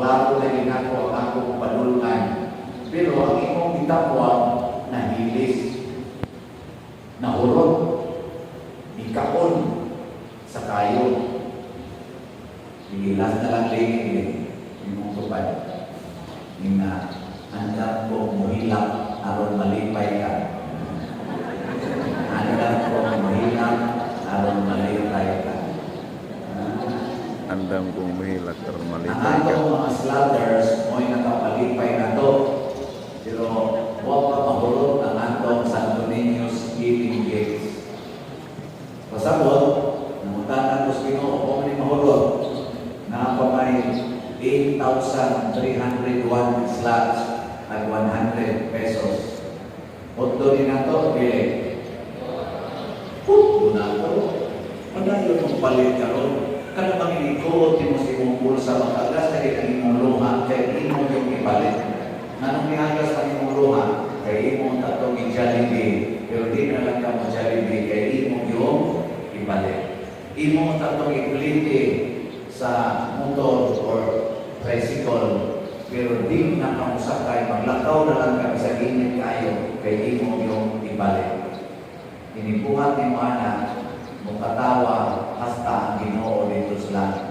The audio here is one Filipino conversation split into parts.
klaro na ginako ang akong panulungan. Pero ang imong gitapwang nahilis, nahurot, ikaon sa kayo. Igilas na lang lingin imong tupad. Nga, andang ko muhilak aron malipay ka. Andang ko muhilak aron malipay ka. Andam kong mahilak aron malipay Ang ka. atong mga slaughters mo'y nakapalipay na to. Pero huwag pa mahulog ang atong Santo Niño's Healing Gates. Pasabot, namutanan ko sa Ginoo, kung may mahulog, na pa may 8,301 slots at 100 pesos. Otto din na to, bili. Doon na to. Padayon mong palit ka ron. Kada pangiligo, di mo si mong bulsa makagas, kaya ang imong luha, kaya imong yung ipalit. Nanong niagas ang imong luha, kaya imong tatong i-Jollibee, pero di na lang ka mo Jollibee, kaya imong yung ipalit. Imong tatong ipliti sa motor or tricycle, pero di na ka mo sakay, maglakaw na lang ka sa init kayo, kaya imong yung ipalit. Inibuhat ni mo anak, mukatawa hasta ang Ginoo dito sa langit.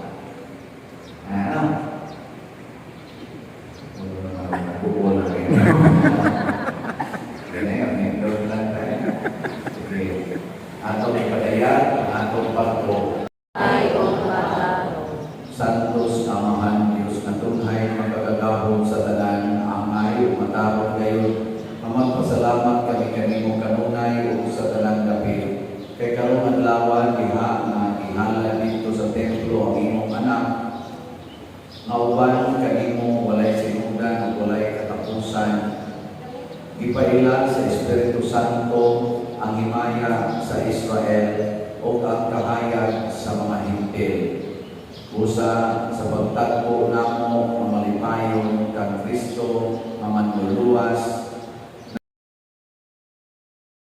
Ano? Nagbubuo na kayo. Ganyan, nindot lang tayo. Sige. Atong ipadayan, atong pagpo. Ay, o mataro. Santos Amahan, Diyos na tunhay, magkagagahon sa tanan, ang ayo, matapon kayo. Magpasalamat kami kanimo kanunay o sa tanan gabi. Kay karong adlaw diha nga ihala dito sa templo ang imong anak. Nauban kanimo walay sinugdan ug walay katapusan. Gipaila sa Espiritu Santo ang himaya sa Israel o ang kahayag sa mga hintil. Usa sa pagtagpo